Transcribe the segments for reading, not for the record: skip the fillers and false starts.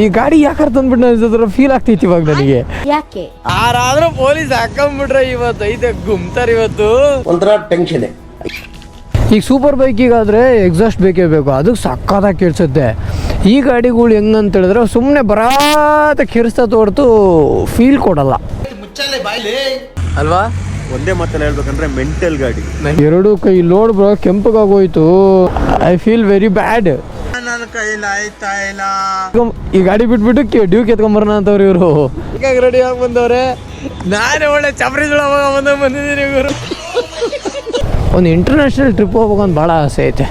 ಈ ಗಾಡಿ ಯಾಕಾರ ತಂದ್ಬಿಟ್ಟು ಅನ್ಸೋದ್ರ ಫೀಲ್ ಆಗ್ತೈತಿ ಇವಾಗ ನನಗೆ. ಯಾಕೆ ಯಾರಾದ್ರೂ ಪೊಲೀಸ್ ಹಾಕೊಂಡ್ಬಿಟ್ರೆ ಇವತ್ತು ಐತೆ ಗುಮ್ತಾರ ಇವತ್ತು ಒಂಥರ ಟೆನ್ಷನ್. ಈಗ ಸೂಪರ್ ಬೈಕಿಗಾದ್ರೆ ಎಕ್ಸಾಸ್ಟ್ ಬೇಕೇ ಬೇಕು, ಅದಕ್ಕೆ ಸಕ್ಕತ್ತಾಗಿ ಕೇಳಿಸುತ್ತೆ. ಈ ಗಾಡಿಗಳು ಹೆಂಗಂತ ಹೇಳಿದ್ರೆ ಸುಮ್ಮನೆ ಬರಾತ ಕಿರಿಸ್ತಾ ಹೊರತು ಫೀಲ್ ಕೊಡಲ್ಲ ಅಲ್ವಾ. ಒಂದೇ ಮಾತಲ್ಲಿ ಹೇಳ್ಬೇಕಂದ್ರೆ ಮೆಂಟಲ್ ಗಾಡಿ. ಎರಡು ಕೈ ಲೋಡ್ ಬ್ರೋ ಕೆಂಪಗಾಗೋಯ್ತು. I feel very bad. ನನ್ನ ಕೈಲಿ ಆಯ್ತಾ ಇಲ್ಲ. ಈ ಗಾಡಿ ಬಿಟ್ಬಿಟ್ಟು ಡ್ಯೂಕ್ ಎತ್ಕೊಂಬರೋಣ ಅಂತವ್ರು ಇವರು. ಈಗ ರೆಡಿ ಆಗಿ ಬಂದವ್ರೆ. ನಾನೇ ಒಳ್ಳೆ ಚಪ್ರಿ ಬಂದಿದ್ದೀನಿ ಇವರು. ಒಂದು ಇಂಟರ್ನ್ಯಾಷನಲ್ ಟ್ರಿಪ್ ಹೋಗ್ಬೇಕಂತ ಭಾಳ ಆಸೆ ಐತೆ.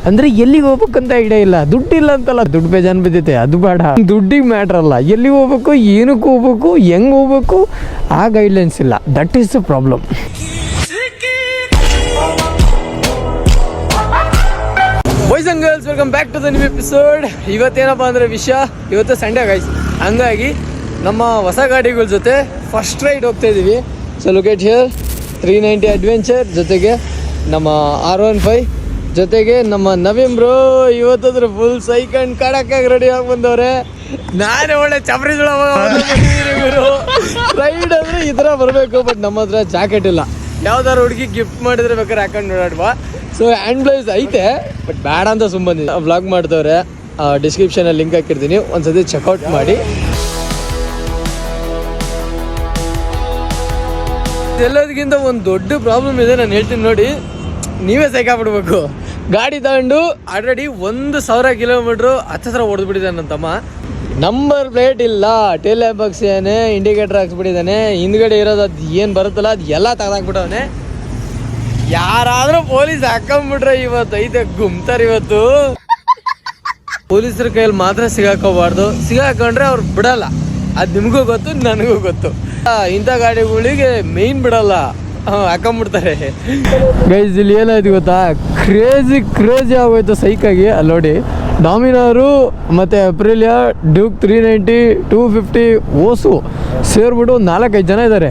ಅಂದ್ರೆ ಎಲ್ಲಿಗೆ ಹೋಗ್ಬೇಕಂತ ಐಡಿಯಾ ಇಲ್ಲ. ದುಡ್ಡು ಇಲ್ಲ ಅಂತಲ್ಲ, ದುಡ್ಡು ಬೇಜಾನ್ ಬಿದ್ದೈತೆ, ಅದು ಬೇಡ. ದುಡ್ಡಿಗೆ ಮ್ಯಾಟ್ರ್ ಅಲ್ಲ, ಎಲ್ಲಿಗೆ ಹೋಗ್ಬೇಕು, ಏನಕ್ಕೆ ಹೋಗ್ಬೇಕು, ಹೆಂಗೆ ಹೋಗ್ಬೇಕು ಆ ಗೈಡ್ಲೈನ್ಸ್ ಇಲ್ಲ. That is the problem. Boys and girls, welcome back to the new episode. ಇವತ್ತೇನಪ್ಪ ಅಂದರೆ ವಿಷಯ, ಇವತ್ತು ಸಂಡೇ ಗೈಸ್. ಹಂಗಾಗಿ ನಮ್ಮ ಹೊಸ ಗಾಡಿಗಳ ಜೊತೆ ಫಸ್ಟ್ ರೈಡ್ ಹೋಗ್ತಾ ಇದ್ದೀವಿ. ಸೊ ಲೊಕೇಟ್ ಹಿಯರ್ 390 ಅಡ್ವೆಂಚರ್, ಜೊತೆಗೆ ನಮ್ಮ R15, ಜೊತೆಗೆ ನಮ್ಮ ನವೀನ್ ಬ್ರೋ. ಇವತ್ತಾದ್ರೆ ಫುಲ್ ಸೈಕಂಡ್ ಕಾಡಕ್ಕಾಗಿ ರೆಡಿ ಆಗಿ ಬಂದವ್ರೆ. ನಾನೇ ಒಳ್ಳೆ ಚಪ್ರಿ ರೈಡ್ ಅಂದರೆ ಈ ಥರ ಬರಬೇಕು. ಬಟ್ ನಮ್ಮ ಹತ್ರ ಜಾಕೆಟ್ ಇಲ್ಲ. ಯಾವ್ದಾರು ಹುಡುಗಿ ಗಿಫ್ಟ್ ಮಾಡಿದ್ರೆ ಬೇಕಾದ್ರೆ ಹಾಕೊಂಡು ನೋಡಾಡ್ವಾ. ಸೊ ಹ್ಯಾಂಡ್ ಗ್ಲೌಸ್ ಐತೆ, ಬಟ್ ಬೇಡ ಅಂತ ಸುಮ್ಮನೆ ವ್ಲಾಗ್ ಮಾಡ್ತವ್ರೆ. ಡಿಸ್ಕ್ರಿಪ್ಷನಲ್ಲಿ ಲಿಂಕ್ ಹಾಕಿರ್ತೀನಿ, ಒಂದ್ಸತಿ ಚೆಕ್ಔಟ್ ಮಾಡಿ. ಎಲ್ಲದಕ್ಕಿಂತ ಒಂದು ದೊಡ್ಡ ಪ್ರಾಬ್ಲಮ್ ಇದೆ, ನಾನು ಹೇಳ್ತೀನಿ ನೋಡಿ, ನೀವೇ ಸೈಕಾಗ್ಬಿಡ್ಬೇಕು. ಗಾಡಿ ತಗೊಂಡು ಆಲ್ರೆಡಿ 1,000 ಕಿಲೋಮೀಟ್ರು ಹತ್ತಿರ ಹೊಡೆದ್ಬಿಟ್ಟಿದ್ದಾನೆ ನನ್ನ ತಮ್ಮ. ನಂಬರ್ ಪ್ಲೇಟ್ ಇಲ್ಲ, ಟೇಲ್ ಲ್ಯಾಂಪ್ ಹಾಕ್ಸಿದ್ದಾನೆ, ಇಂಡಿಕೇಟರ್ ಹಾಕ್ಸ್ಬಿಟ್ಟಿದ್ದಾನೆ, ಹಿಂದ್ಗಡೆ ಇರೋದು ಅದು ಏನು ಬರುತ್ತಲ್ಲ ಅದು ಎಲ್ಲ ತೆಗೆದಾಕ್ಬಿಟ್ಟವನೆ. ಯಾರಾದರೂ ಪೊಲೀಸ್ ಹಾಕೊಂಡ್ಬಿಟ್ರೆ ಇವತ್ತು ಐತೆ ಗುಮ್ತಾರ ಇವತ್ತು. ಪೊಲೀಸರ ಕೈಯಲ್ಲಿ ಮಾತ್ರ ಸಿಗಾಕೋಬಾರ್ದು, ಸಿಗಾಕೊಂಡ್ರೆ ಅವ್ರು ಬಿಡಲ್ಲ. ಅದು ನಿಮಗೂ ಗೊತ್ತು, ನನಗೂ ಗೊತ್ತು. ಇಂಥ ಗಾಡಿಗಳಿಗೆ ಮೇಯ್ನ್ ಬಿಡಲ್ಲ, ಹಾಕೊಂಡ್ಬಿಡ್ತಾರೆ. ಗೈಸ್ ಇಲ್ಲಿ ಏನಾಯ್ತು ಗೊತ್ತಾ, ಕ್ರೇಜಿ ಆಗೋಯ್ತು ಸೈಕಾಗಿ. ಅಲ್ಲಿ ನೋಡಿ, ಡಾಮಿನಾರು ಮತ್ತು ಅಪ್ರಿಲಿಯಾ, ಡ್ಯೂಕ್ 390, 250 ಓಸು ಸೇರಿಬಿಟ್ಟು 4-5 ಜನ ಇದ್ದಾರೆ.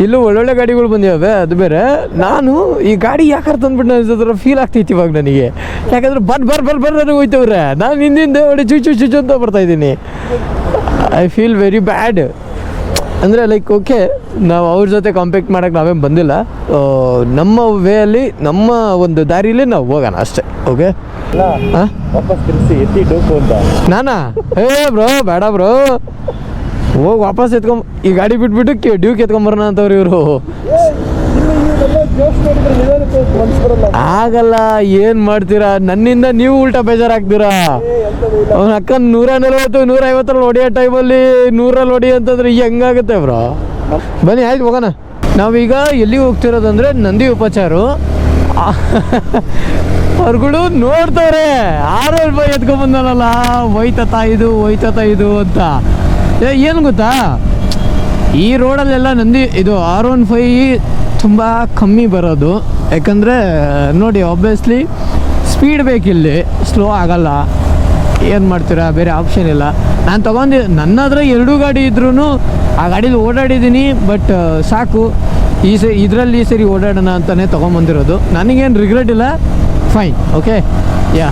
ಇಲ್ಲೂ ಒಳ್ಳೊಳ್ಳೆ ಗಾಡಿಗಳು ಬಂದಿವೆ, ಅದು ಬೇರೆ. ನಾನು ಈ ಗಾಡಿ ಯಾಕಾರ ತಂದ್ಬಿಟ್ಟು ಅನ್ಸೋದ್ರ ಫೀಲ್ ಆಗ್ತೈತಿ ಇವಾಗ ನನಗೆ. ಯಾಕಂದ್ರೆ ಬರ್ ನನಗೆ ಹೋಯ್ತವ್ರೆ. ನಾನು ಹಿಂದಿಂದ ಹೊಡಿ ಚುಚ್ಚು ಅಂತ ಬರ್ತಾಯಿದ್ದೀನಿ. I feel very bad. ಅಂದರೆ ಲೈಕ್ ಓಕೆ, ನಾವು ಅವ್ರ ಜೊತೆ ಕಾಂಪೀಟ್ ಮಾಡೋಕ್ಕೆ ನಾವೇನು ಬಂದಿಲ್ಲ. ನಮ್ಮ ವೇಯಲ್ಲಿ, ನಮ್ಮ ಒಂದು ದಾರಿಯಲ್ಲಿ ನಾವು ಹೋಗೋಣ ಅಷ್ಟೇ. ಓಕೆ ಹಾಂ, ನಾನಾ ಬ್ರೋ ಬೇಡ ಬ್ರೋ, ಹೋಗಿ ವಾಪಸ್ ಈ ಗಾಡಿ ಬಿಟ್ಬಿಟ್ಟು ಡ್ಯೂಕ್ ಎತ್ಕೊಂಬರೋಣ ಅಂತವ್ರು ಇವರು. ಆಗಲ್ಲ, ಏನು ಮಾಡ್ತೀರಾ, ನನ್ನಿಂದ ನೀವು ಉಲ್ಟಾ ಬೇಜಾರಾಗ್ತೀರಾ. ಅವ್ನ ಅಕ್ಕ 140, 150 ಹೊಡಿಯೋ ಟೈಮಲ್ಲಿ 100 ಹೊಡಿ ಅಂತಂದ್ರೆ ಹೆಂಗಾಗುತ್ತೆ ಬ್ರೋ. ಬನ್ನಿ ಆಯ್ತು ಹೋಗೋಣ. ನಾವೀಗ ಎಲ್ಲಿಗೆ ಹೋಗ್ತಿರೋದಂದ್ರೆ ನಂದಿ ಉಪಚಾರು. ಅವ್ರುಗಳು ನೋಡ್ತವ್ರೆ, R15 ಎತ್ಕೊಂಡ್ಬಂದಲ್ಲ, ಹೋಯ್ತತ ಇದು ಅಂತ. ಏನು ಗೊತ್ತಾ, ಈ ರೋಡಲ್ಲೆಲ್ಲ ನಂದಿ ಇದು R15 ತುಂಬ ಕಮ್ಮಿ ಬರೋದು. ಯಾಕಂದರೆ ನೋಡಿ, ಆಬ್ವಿಯಸ್ಲಿ ಸ್ಪೀಡ್ ಬೇಕಿಲ್ಲಿ, ಸ್ಲೋ ಆಗಲ್ಲ. ಏನು ಮಾಡ್ತೀರಾ, ಬೇರೆ ಆಪ್ಷನ್ ಇಲ್ಲ. ನಾನು ನನ್ನ ಹತ್ರ 2 ಗಾಡಿ ಇದ್ರೂ ಆ ಗಾಡೀಲಿ ಓಡಾಡಿದ್ದೀನಿ. ಬಟ್ ಸಾಕು, ಇದರಲ್ಲಿ ಈ ಸರಿ ಓಡಾಡೋಣ ಅಂತಲೇ ತೊಗೊಂಬಂದಿರೋದು. ನನಗೇನು ರಿಗ್ರೆಟ್ ಇಲ್ಲ, ಫೈನ್. ಓಕೆ ಯಾ,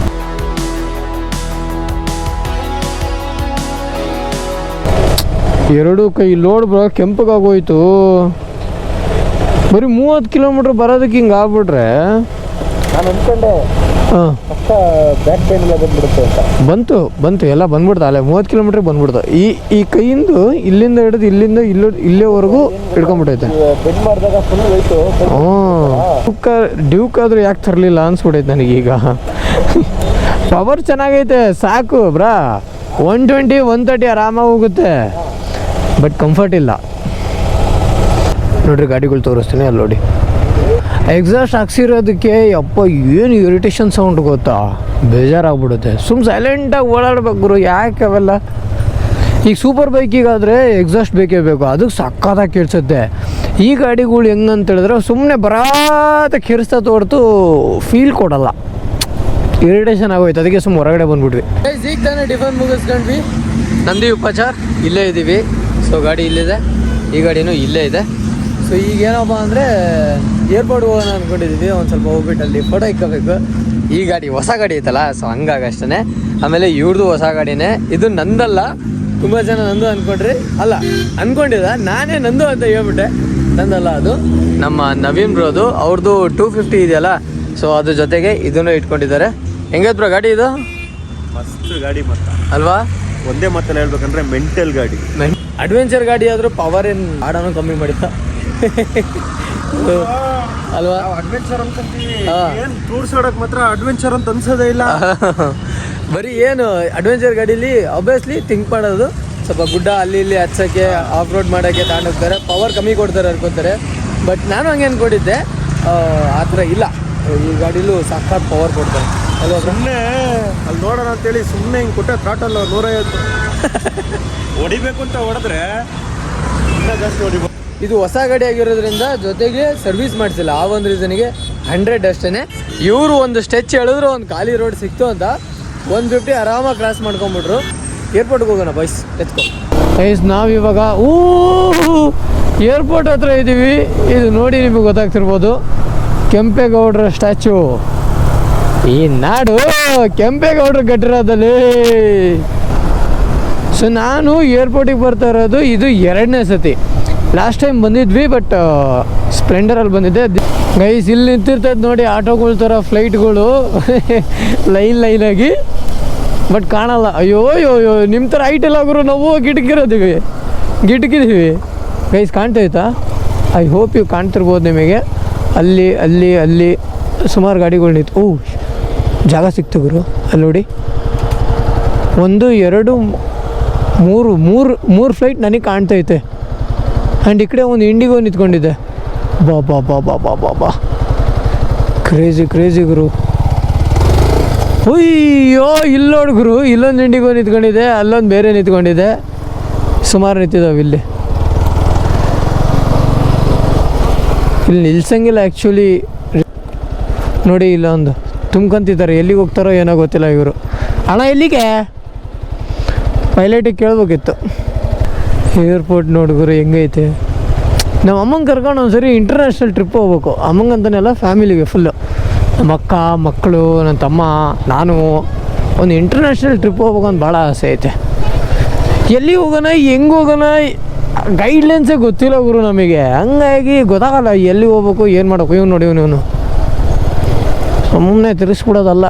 ಎರಡು ಕೈ ಲೋಡ್ ಬ್ರೋ ಕೆಂಪಗಾಗೋಯ್ತು. ಬರೀ 30 ಕಿಲೋಮೀಟ್ರ್ ಬರೋದಕ್ಕೆ ಹಿಂಗೆ ಆಗ್ಬಿಟ್ರೆ ನಾನು ಅಂದ್ಕೊಂಡೆ ಹಾಂ ಬ್ಯಾಕ್ ಪೇನ್ ಎಲ್ಲ ಬಂದ್ಬಿಡುತ್ತೆ ಅಂತ. ಬಂತು ಎಲ್ಲ ಬಂದ್ಬಿಡ್ತಾ. ಅಲ್ಲೇ 30 ಕಿಲೋಮೀಟ್ರ್ ಬಂದ್ಬಿಡ್ತು. ಈ ಕೈಯಿಂದ ಇಲ್ಲಿಂದ ಹಿಡಿದು ಇಲ್ಲೇವರೆಗೂ ಹಿಡ್ಕೊಂಡ್ಬಿಟ್ಟೈತೆ. ಬೆಂಡ್ ಮಾಡಿದಾಗ ಫುಲ್ ಹೋಯ್ತು. ಡ್ಯೂಕ್ ಆದರೂ ಯಾಕೆ ತರಲಿಲ್ಲ ಅನ್ಸ್ಬಿಟ್ಟೈತೆ ನನಗೀಗ. ಪವರ್ ಚೆನ್ನಾಗೈತೆ, ಸಾಕು ಬ್ರಾ. 120, 130 ಆರಾಮಾಗಿ ಹೋಗುತ್ತೆ. ಬಟ್ ಕಂಫರ್ಟ್ ಇಲ್ಲ. ನೋಡ್ರಿ ಗಾಡಿಗಳು ತೋರಿಸ್ತೀನಿ, ಅಲ್ಲಿ ನೋಡಿ. ಎಕ್ಸಾಸ್ಟ್ ಹಾಕ್ಸಿರೋದಕ್ಕೆ ಯಪ್ಪ ಏನು ಇರಿಟೇಷನ್ ಸೌಂಡ್ ಗೊತ್ತಾ, ಬೇಜಾರಾಗ್ಬಿಡುತ್ತೆ. ಸೈಲೆಂಟಾಗಿ ಓಡಾಡ್ಬೇಕು ಗುರು, ಯಾಕೆ ಅವೆಲ್ಲ. ಈಗ ಸೂಪರ್ ಬೈಕಿಗಾದರೆ ಎಕ್ಸಾಸ್ಟ್ ಬೇಕೇ ಬೇಕು, ಅದಕ್ಕೆ ಸಕ್ಕತ್ತಾಗಿ ಕೇಳಿಸುತ್ತೆ. ಈ ಗಾಡಿಗಳು ಹೆಂಗಂತ ಹೇಳಿದ್ರೆ ಸುಮ್ಮನೆ ಬರಾತ ಕಿರಿಸ್ತಾ ಹೊರತು ಫೀಲ್ ಕೊಡಲ್ಲ, ಇರಿಟೇಷನ್ ಆಗೋಯ್ತು. ಅದಕ್ಕೆ ಸುಮ್ಮನೆ ಹೊರಗಡೆ ಬಂದ್ಬಿಟ್ವಿ. ಈಗ ತಾನೇ ಟಿಫನ್ ಮುಗಿಸ್ಕೊಂಡ್ವಿ. ನಂದಿ ಉಪಚಾರ್ ಇಲ್ಲೇ ಇದ್ದೀವಿ. ಸೊ ಗಾಡಿ ಇಲ್ಲಿದೆ, ಈ ಗಾಡಿನೂ ಇಲ್ಲೇ ಇದೆ. ಸೊ ಈಗೇನಪ್ಪ ಅಂದರೆ ಏರ್ಪೋರ್ಟ್ ಹೋಗೋಣ ಅಂದ್ಕೊಂಡಿದ್ದೀವಿ. ಒಂದು ಸ್ವಲ್ಪ ಹೋಗ್ಬಿಟ್ಟು ಅಲ್ಲಿ ಫೋಟೋ ಇಕ್ಕೋಬೇಕು. ಈ ಗಾಡಿ ಹೊಸ ಗಾಡಿ ಐತಲ್ಲ, ಸೊ ಹಂಗಾಗಿ ಅಷ್ಟೇ. ಆಮೇಲೆ ಇವ್ರದ್ದು ಹೊಸ ಗಾಡಿನೇ, ಇದು ನಂದಲ್ಲ. ತುಂಬ ಜನ ನಂದು ಅಂದ್ಕೊಂಡ್ರಿ, ಅಲ್ಲ ಅಂದ್ಕೊಂಡಿದ್ದ, ನಾನೇ ನಂದು ಅಂತ ಹೇಳ್ಬಿಟ್ಟೆ. ನಂದಲ್ಲ, ಅದು ನಮ್ಮ ನವೀನ್ ಬ್ರೋದು. ಅವ್ರದ್ದು 250 ಇದೆಯಲ್ಲ, ಸೊ ಅದ್ರ ಜೊತೆಗೆ ಇದನ್ನು ಇಟ್ಕೊಂಡಿದ್ದಾರೆ. ಹೆಂಗೈತೆ ಬ್ರೋ ಗಾಡಿ ಇದು? ಮಸ್ತ್ ಗಾಡಿ ಮತ್ತ ಅಲ್ವಾ? ಒಂದೇ ಮಾತಲ್ಲಿ ಹೇಳ್ಬೇಕಂದ್ರೆ ಮೆಂಟಲ್ ಗಾಡಿ. ಅಡ್ವೆಂಚರ್ ಗಾಡಿ ಆದರೂ ಪವರ್ ಏನು ಆಡೋನು ಕಮ್ಮಿ ಮಾಡಿತ್ತ ಅಲ್ವಾ? ಅಡ್ವೆಂಚರ್ ಅನ್ಕೊಂತೀವಿ, ಹಾ. ಏನ್ ಟೂರ್ಸ್ ಆಡಕ್ ಮಾತ್ರ ಅಡ್ವೆಂಚರ್ ಅಂತ ಅನ್ಸೋದೇ ಇಲ್ಲ. ಬರೀ ಏನು ಅಡ್ವೆಂಚರ್ ಗಾಡೀಲಿ ಆಬ್ವಿಯಸ್ಲಿ ಥಿಂಕ್ ಮಾಡೋದು ಸ್ವಲ್ಪ ಗುಡ್ಡ ಅಲ್ಲಿ ಇಲ್ಲಿ ಹಚ್ಚೋಕ್ಕೆ, ಆಫ್ ರೋಡ್ ಮಾಡೋಕ್ಕೆ ತಗೊಂಡೋಗ್ತಾರೆ, ಪವರ್ ಕಮ್ಮಿ ಕೊಡ್ತಾರೆ ಅನ್ಕೋತಾರೆ. ಬಟ್ ನಾನು ಹಂಗೆ ಅಂದ್ಕೊಂಡಿದ್ದೆ, ಆ ಥರ ಇಲ್ಲ. ಈ ಗಾಡೀಲೂ ಸಖತ್ ಪವರ್ ಕೊಡ್ತಾರೆ ಅಲ್ವಾ? ಸುಮ್ಮನೆ ಅಲ್ಲಿ ನೋಡೋಣ ಅಂತೇಳಿ ಸುಮ್ಮನೆ ಹಿಂಗೆ ಕೊಟ್ಟೆ ಥ್ರಾಟಲ್ 150 ಹೊಡಿಬೇಕು ಅಂತ ಹೊಡೆದ್ರೆ ಇನ್ನೂ ಜಾಸ್ತಿ ಹೊಡಿಬೋದು. ಇದು ಹೊಸ ಗಾಡಿ ಆಗಿರೋದ್ರಿಂದ ಜೊತೆಗೆ ಸರ್ವಿಸ್ ಮಾಡಿಸಿಲ್ಲ. ಆ ಒಂದು ರೀಸನಿಗೆ 100 ಅಷ್ಟೇ. ಇವರು ಒಂದು ಸ್ಟೆಚ್ ಹೇಳಿದ್ರು, ಒಂದು ಖಾಲಿ ರೋಡ್ ಸಿಕ್ತು ಅಂತ 150 ಆರಾಮಾಗಿ ಕ್ರಾಸ್ ಮಾಡ್ಕೊಂಬಿಟ್ರು. ಏರ್ಪೋರ್ಟ್ಗೆ ಹೋಗೋಣ ಬಾಯ್ಸ್, ಎತ್ಕೊ ಗೈಸ್. ನಾವಿವಾಗ ಏರ್ಪೋರ್ಟ್ ಹತ್ರ ಇದ್ದೀವಿ. ಇದು ನೋಡಿ ನಿಮಗೆ ಗೊತ್ತಾಗ್ತಿರ್ಬೋದು, ಕೆಂಪೇಗೌಡರ ಸ್ಟ್ಯಾಚು. ಈ ನಾಡು ಕೆಂಪೇಗೌಡರು ಕಟ್ಟಿರೋದಲ್ಲಿ. ಸೊ ನಾನು ಏರ್ಪೋರ್ಟಿಗೆ ಬರ್ತಾ ಇರೋದು ಇದು 2ನೇ ಸತಿ. ಲಾಸ್ಟ್ ಟೈಮ್ ಬಂದಿದ್ವಿ, ಬಟ್ ಸ್ಪ್ಲೆಂಡರಲ್ಲಿ ಬಂದಿದ್ದೆ. ಗೈಸ್ ಇಲ್ಲಿ ನಿಂತಿರ್ತದೆ ನೋಡಿ ಆಟೋಗಳ ಥರ ಫ್ಲೈಟ್ಗಳು ಲೈನಾಗಿ, ಬಟ್ ಕಾಣಲ್ಲ. ಅಯ್ಯೋ ಅಯ್ಯೋ ನಿಮ್ಮ ಥರ ಹೈಟ್ ಎಲ್ಲ ಗುರು, ನಾವು ಗಿಟಕಿದ್ದೀವಿ ಗೈಸ್. ಕಾಣ್ತೈತಾ? ಐ ಹೋಪ್ ಇವು ಕಾಣ್ತಿರ್ಬೋದು ನಿಮಗೆ. ಅಲ್ಲಿ ಅಲ್ಲಿ ಅಲ್ಲಿ ಸುಮಾರು ಗಾಡಿಗಳು ನಿಂತು. ಓ ಜಾಗ ಸಿಕ್ತು ಗುರು, ಅಲ್ಲಿ ನೋಡಿ. 1 2 3 ಫ್ಲೈಟ್ ನನಗೆ ಕಾಣ್ತೈತೆ. ಆ್ಯಂಡ್ ಈ ಕಡೆ ಒಂದು ಇಂಡಿಗೋ ನಿಂತ್ಕೊಂಡಿದ್ದೆ. ಬಾ ಬಾ ಬಾ ಬಾ ಬಾ ಬಾ ಬಾ ಕ್ರೇಜಿ ಗುರು. ಅಯ್ಯೋ ಇಲ್ಲಿ ನೋಡಿ ಗುರು, ಇಲ್ಲೊಂದು ಇಂಡಿಗೋ ನಿಂತ್ಕೊಂಡಿದೆ, ಅಲ್ಲೊಂದು ಬೇರೆ ನಿಂತ್ಕೊಂಡಿದೆ. ಸುಮಾರು ನಿಂತಿದ್ದಾವೆ ಇಲ್ಲಿ ನಿಲ್ಸಂಗಿಲ್ಲ ಆ್ಯಕ್ಚುಲಿ. ನೋಡಿ ಇಲ್ಲೊಂದು ತುಂಬ್ಕೊಂತಿದ್ದಾರೆ, ಎಲ್ಲಿಗೆ ಹೋಗ್ತಾರೋ ಏನೋ ಗೊತ್ತಿಲ್ಲ ಇವರು. ಅಣ್ಣ ಎಲ್ಲಿಗೆ? ಪೈಲಟಿಗೆ ಕೇಳ್ಬೇಕಿತ್ತು. ಏರ್ಪೋರ್ಟ್ ನೋಡಿದ್ರು ಹೆಂಗೈತೆ. ನಮ್ಮ ಅಮ್ಮಂಗೆ ಕರ್ಕೊಂಡು ಒಂದ್ಸರಿ ಇಂಟರ್ನ್ಯಾಷನಲ್ ಟ್ರಿಪ್ ಹೋಗ್ಬೇಕು. ಅಮ್ಮಂಗಂತನೆಲ್ಲ ಫ್ಯಾಮಿಲಿಗೆ ಫುಲ್ಲು, ನಮ್ಮ ಅಕ್ಕ ಮಕ್ಕಳು, ನನ್ನ ತಮ್ಮ, ನಾನು ಒಂದು ಇಂಟರ್ನ್ಯಾಷನಲ್ ಟ್ರಿಪ್ ಹೋಗ್ಬೇಕು ಅಂತ ಭಾಳ ಆಸೆ ಐತೆ. ಎಲ್ಲಿ ಹೋಗೋಣ, ಹೆಂಗೆ ಹೋಗೋಣ, ಗೈಡ್ಲೈನ್ಸೇ ಗೊತ್ತಿಲ್ಲ ಗುರು ನಮಗೆ. ಹಂಗಾಗಿ ಗೊತ್ತಾಗಲ್ಲ ಎಲ್ಲಿ ಹೋಗ್ಬೇಕು, ಏನು ಮಾಡಬೇಕು. ಇವ್ನು ನೋಡಿ ಇವನು ಸುಮ್ಮನೆ ತಿರ್ಸ್ಬಿಡೋದಲ್ಲ.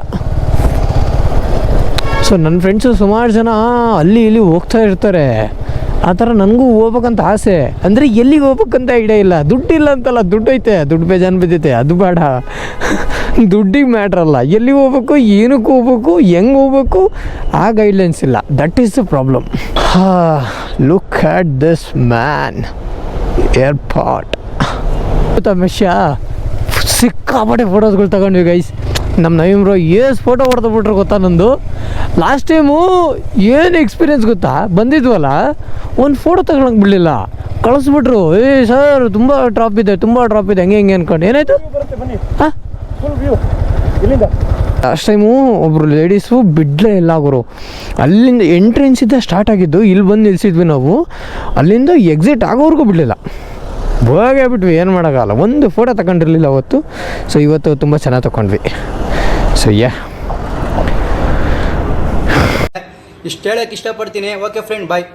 ಸೊ ನನ್ನ ಫ್ರೆಂಡ್ಸು ಸುಮಾರು ಜನ ಅಲ್ಲಿ ಇಲ್ಲಿ ಹೋಗ್ತಾ ಇರ್ತಾರೆ. ಆ ಥರ ನನಗೂ ಹೋಗ್ಬೇಕಂತ ಆಸೆ. ಅಂದರೆ ಎಲ್ಲಿಗೆ ಹೋಗ್ಬೇಕಂತ ಐಡಿಯಾ ಇಲ್ಲ. ದುಡ್ಡಿಲ್ಲ ಅಂತಲ್ಲ, ದುಡ್ಡು ಐತೆ, ದುಡ್ಡು ಬೇಜಾನ್ ಬಿದ್ದೈತೆ, ಅದು ಬೇಡ. ದುಡ್ಡಿಗೆ ಮ್ಯಾಟ್ರಲ್ಲ, ಎಲ್ಲಿಗೆ ಹೋಗ್ಬೇಕು, ಏನಕ್ಕೆ ಹೋಗ್ಬೇಕು, ಹೆಂಗೆ ಹೋಗ್ಬೇಕು, ಆ ಗೈಡ್ಲೈನ್ಸ್ ಇಲ್ಲ. That is the problem. Look at this man. Airport ತಮಾಷ ಸಿಕ್ಕಾಪಟ್ಟೆ ಫೋಟೋಸ್ಗಳು ತಗೊಂಡ್ವಿ ಗೈಸ್. ನಮ್ಮ ನವೀನ್ ಬ್ರೋ ಫೋಟೋ ಹೊಡೆದ್ಬಿಟ್ರು ಗೊತ್ತಾ. ನಂದು ಲಾಸ್ಟ್ ಟೈಮು ಏನು ಎಕ್ಸ್ಪೀರಿಯೆನ್ಸ್ ಗೊತ್ತಾ, ಬಂದಿದ್ವಲ್ಲ ಒಂದು ಫೋಟೋ ತಗೊಳಕ್ಕೆ ಬಿಡಲಿಲ್ಲ, ಕಳಿಸ್ಬಿಟ್ರು. ಸರ್ ತುಂಬ ಡ್ರಾಪ್ ಇದೆ ಹೆಂಗೆ ಅಂದ್ಕೊಂಡು. ಏನಾಯಿತು? ಹಾಂ, ಲಾಸ್ಟ್ ಟೈಮು ಒಬ್ಬರು ಲೇಡೀಸು ಬಿಡಲೇ ಇಲ್ಲ ಗುರು. ಅಲ್ಲಿಂದ ಎಂಟ್ರೆನ್ಸಿಂದ ಸ್ಟಾರ್ಟ್ ಆಗಿದ್ದು, ಇಲ್ಲಿ ಬಂದು ನಿಲ್ಸಿದ್ವಿ ನಾವು. ಅಲ್ಲಿಂದ ಎಕ್ಸಿಟ್ ಆಗೋವರೆಗೂ ಬಿಡಲಿಲ್ಲ. ಹೋಗೇ ಬಿಟ್ವಿ, ಏನು ಮಾಡೋಕ್ಕಾಗಲ್ಲ. ಒಂದು ಫೋಟೋ ತಗೊಂಡಿರಲಿಲ್ಲ ಅವತ್ತು. ಸೊ ಇವತ್ತು ತುಂಬ ಚೆನ್ನಾಗಿ ತಗೊಂಡ್ವಿ. ಸೊ ಇಷ್ಟು ಹೇಳಕ್ಕೆ ಇಷ್ಟಪಡ್ತೀನಿ. ಓಕೆ ಫ್ರೆಂಡ್, ಬಾಯ್.